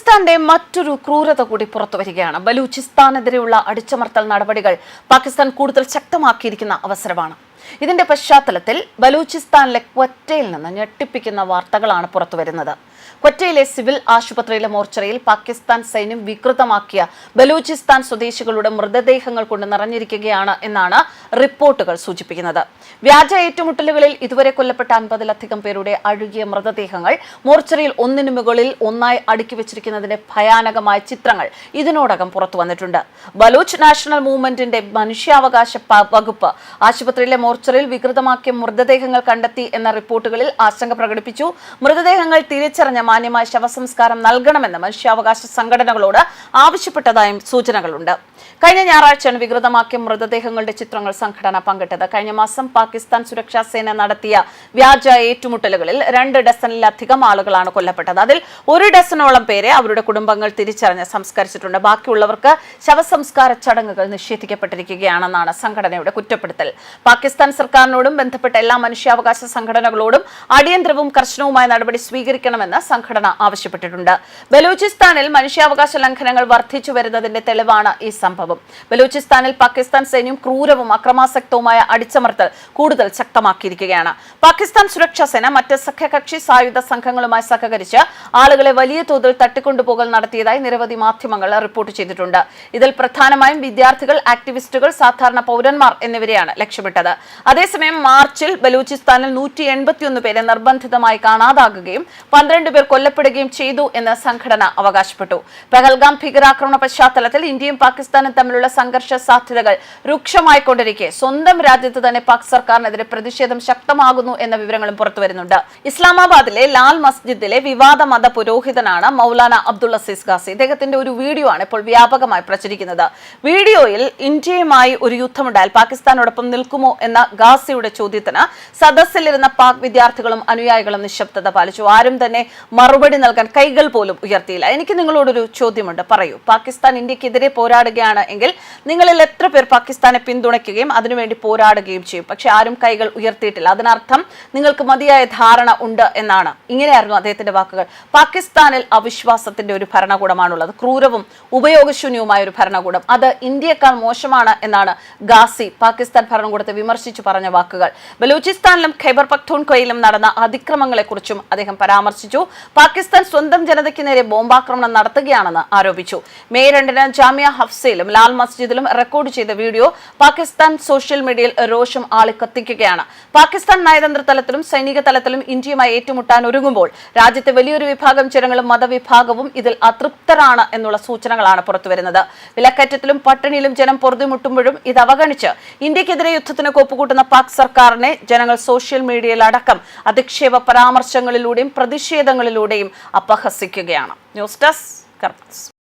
പാകിസ്ഥാന്റെ മറ്റൊരു ക്രൂരത കൂടി പുറത്തുവരികയാണ്. ബലൂചിസ്ഥാനെതിരെയുള്ള അടിച്ചമർത്തൽ നടപടികൾ പാകിസ്ഥാൻ കൂടുതൽ ശക്തമാക്കിയിരിക്കുന്ന അവസരമാണ്. ഇതിന്റെ പശ്ചാത്തലത്തിൽ ബലൂചിസ്ഥാനിലെ ക്വറ്റയിൽ നിന്ന് ഞെട്ടിപ്പിക്കുന്ന വാർത്തകളാണ് പുറത്തുവരുന്നത്. ക്വറ്റയിലെ സിവിൽ ആശുപത്രിയിലെ മോർച്ചറിയിൽ പാകിസ്ഥാൻ സൈന്യം വികൃതമാക്കിയ ബലൂചിസ്ഥാൻ സ്വദേശികളുടെ മൃതദേഹങ്ങൾ കൊണ്ട് നിറഞ്ഞിരിക്കുകയാണ് എന്നാണ് റിപ്പോർട്ടുകൾ സൂചിപ്പിക്കുന്നത്. വ്യാജ ഏറ്റുമുട്ടലുകളിൽ ഇതുവരെ കൊല്ലപ്പെട്ട 50-ലധികം പേരുടെ അഴുകിയ മൃതദേഹങ്ങൾ മോർച്ചറിയിൽ ഒന്നിനു മുകളിൽ ഒന്നായി അടുക്കി വെച്ചിരിക്കുന്നതിന്റെ ഭയാനകമായ ചിത്രങ്ങൾ ഇതിനോടകം പുറത്തു വന്നിട്ടുണ്ട്. ബലൂച്ച് നാഷണൽ മൂവ്മെന്റിന്റെ മനുഷ്യാവകാശ വകുപ്പ് ആശുപത്രിയിലെ മോർച്ചറിയിൽ വികൃതമാക്കിയ മൃതദേഹങ്ങൾ കണ്ടെത്തി എന്ന റിപ്പോർട്ടുകളിൽ ആശങ്ക പ്രകടിപ്പിച്ചു. മൃതദേഹങ്ങൾ തിരിച്ചറിഞ്ഞ മാന്യമായ ശവസംസ്കാരം നൽകണമെന്ന് മനുഷ്യാവകാശ സംഘടനകളോട് ആവശ്യപ്പെട്ടതായും സൂചനകളുണ്ട്. കഴിഞ്ഞ ഞായറാഴ്ചയാണ് വികൃതമാക്കിയ മൃതദേഹങ്ങളുടെ ചിത്രങ്ങൾ സംഘടന പങ്കിട്ടത്. കഴിഞ്ഞ മാസം പാകിസ്ഥാൻ സുരക്ഷാ സേന നടത്തിയ വ്യാജ ഏറ്റുമുട്ടലുകളിൽ 2 ഡസനിലധികം ആളുകളാണ് കൊല്ലപ്പെട്ടത്. അതിൽ 1 ഡസനോളം പേരെ അവരുടെ കുടുംബങ്ങൾ തിരിച്ചറിഞ്ഞ് സംസ്കരിച്ചിട്ടുണ്ട്. ബാക്കിയുള്ളവർക്ക് ശവസംസ്കാര ചടങ്ങുകൾ നിഷേധിക്കപ്പെട്ടിരിക്കുകയാണെന്നാണ് സംഘടനയുടെ കുറ്റപ്പെടുത്തൽ. പാകിസ്ഥാൻ സർക്കാരിനോടും ബന്ധപ്പെട്ട എല്ലാ മനുഷ്യാവകാശ സംഘടനകളോടും അടിയന്തരവും കർശനവുമായ നടപടി സ്വീകരിക്കണമെന്ന് സംഘടന ആവശ്യപ്പെട്ടിട്ടുണ്ട്. ബലൂചിസ്ഥാനിൽ മനുഷ്യാവകാശ ലംഘനങ്ങൾ വർദ്ധിച്ചു വരുന്നതിന്റെ തെളിവാണ് ഈ സംഭവം. ബലൂചിസ്ഥാനിൽ പാകിസ്ഥാൻ സൈന്യം ക്രൂരവും അക്രമാസക്തവുമായ അടിച്ചമർത്തൽ കൂടുതൽ ശക്തമാക്കിയിരിക്കുകയാണ്. പാകിസ്ഥാൻ സുരക്ഷാ സേന മറ്റ് സഖ്യകക്ഷി സായുധ സംഘങ്ങളുമായി സഹകരിച്ച് ആളുകളെ വലിയ തോതിൽ തട്ടിക്കൊണ്ടുപോകൽ നടത്തിയതായി നിരവധി മാധ്യമങ്ങൾ റിപ്പോർട്ട് ചെയ്തിട്ടുണ്ട്. ഇതിൽ പ്രധാനമായും വിദ്യാർത്ഥികൾ, ആക്ടിവിസ്റ്റുകൾ, സാധാരണ പൗരന്മാർ എന്നിവരെയാണ് ലക്ഷ്യമിട്ടത്. അതേസമയം മാർച്ചിൽ ബലൂചിസ്ഥാനിൽ 181 പേരെ നിർബന്ധിതമായി കാണാതാകുകയും 12 പേർ കൊല്ലപ്പെടുകയും ചെയ്തു എന്ന് സംഘടന അവകാശപ്പെട്ടു. പഹൽഗാം ഭീകരാക്രമണ പശ്ചാത്തലത്തിൽ ഇന്ത്യയും പാകിസ്ഥാനും തമ്മിലുള്ള സംഘർഷ സാധ്യതകൾ രൂക്ഷമായിക്കൊണ്ടിരിക്കെ സ്വന്തം രാജ്യത്ത് തന്നെ പാക് സർക്കാരിനെതിരെ പ്രതിഷേധം ശക്തമാകുന്നു എന്ന വിവരങ്ങളും പുറത്തുവരുന്നുണ്ട്. ഇസ്ലാമാബാദിലെ ലാൽ മസ്ജിദിലെ വിവാദ മത പുരോഹിതനാണ് മൗലാന അബ്ദുൾ അസീസ് ഗാസി. ഇദ്ദേഹത്തിന്റെ ഒരു വീഡിയോ ആണ് ഇപ്പോൾ വ്യാപകമായി പ്രചരിക്കുന്നത്. വീഡിയോയിൽ ഇന്ത്യയുമായി ഒരു യുദ്ധമുണ്ടായാൽ പാകിസ്ഥാനോടൊപ്പം നിൽക്കുമോ എന്ന ഗാസിയുടെ ചോദ്യത്തിന് സദസ്സിലിരുന്ന പാക് വിദ്യാർത്ഥികളും അനുയായികളും നിശബ്ദത പാലിച്ചു. ആരും തന്നെ മറുപടി നൽകാൻ കൈകൾ പോലും ഉയർത്തിയില്ല. എനിക്ക് നിങ്ങളോടൊരു ചോദ്യമുണ്ട്, പറയൂ. പാകിസ്ഥാൻ ഇന്ത്യക്കെതിരെ പോരാടുകയാണ് എങ്കിൽ നിങ്ങളിൽ എത്ര പേർ പാകിസ്ഥാനെ പിന്തുണയ്ക്കുകയും അതിനുവേണ്ടി പോരാടുകയും ചെയ്യും? പക്ഷെ ആരും കൈകൾ ഉയർത്തിയിട്ടില്ല. അതിനർത്ഥം നിങ്ങൾക്ക് മതിയായ ധാരണ ഉണ്ട് എന്നാണ്. ഇങ്ങനെയായിരുന്നു അദ്ദേഹത്തിന്റെ വാക്കുകൾ. പാകിസ്ഥാനിൽ അവിശ്വാസത്തിന്റെ ഒരു ഭരണകൂടമാണുള്ളത്, ക്രൂരവും ഉപയോഗശൂന്യവുമായ ഒരു ഭരണകൂടം. അത് ഇന്ത്യയേക്കാൾ മോശമാണ് എന്നാണ് ഗാസി പാകിസ്ഥാൻ ഭരണകൂടത്തെ വിമർശിച്ചു പറഞ്ഞ വാക്കുകൾ. ബലൂചിസ്ഥാനിലും ഖൈബർ പഖ്തൂൺഖ്വയിലും നടന്ന അതിക്രമങ്ങളെക്കുറിച്ചും അദ്ദേഹം പരാമർശിച്ചു. പാകിസ്ഥാൻ സ്വന്തം ജനതയ്ക്ക് നേരെ ബോംബാക്രമണം നടത്തുകയാണെന്ന് ആരോപിച്ചു. മെയ് 2-ന് ജാമിയ ഹഫ്സയിലും ലാൽ മസ്ജിദിലും റെക്കോർഡ് ചെയ്ത വീഡിയോ പാകിസ്ഥാൻ സോഷ്യൽ മീഡിയയിൽ രോഷം ആളിക്കത്തിക്കുകയാണ്. പാകിസ്ഥാൻ നയതന്ത്ര തലത്തിലും സൈനിക തലത്തിലും ഇന്ത്യയുമായി ഏറ്റുമുട്ടാൻ ഒരുങ്ങുമ്പോൾ രാജ്യത്തെ വലിയൊരു വിഭാഗം ജനങ്ങളും മതവിഭാഗവും ഇതിൽ അതൃപ്തരാണ് എന്നുള്ള സൂചനകളാണ് പുറത്തുവരുന്നത്. വിലക്കയറ്റത്തിലും പട്ടിണിയിലും ജനം പൊറുതിമുട്ടുമ്പോഴും ഇത് അവഗണിച്ച് ഇന്ത്യക്കെതിരെ യുദ്ധത്തിന് കോപ്പുകൂട്ടുന്ന പാക് സർക്കാരിനെ ജനങ്ങൾ സോഷ്യൽ മീഡിയയിൽ അടക്കം അധിക്ഷേപ പരാമർശങ്ങളിലൂടെയും പ്രതിഷേധങ്ങളിലൂടെയും അപഹസിക്കുകയാണ്. News desk കർമ്മസ്.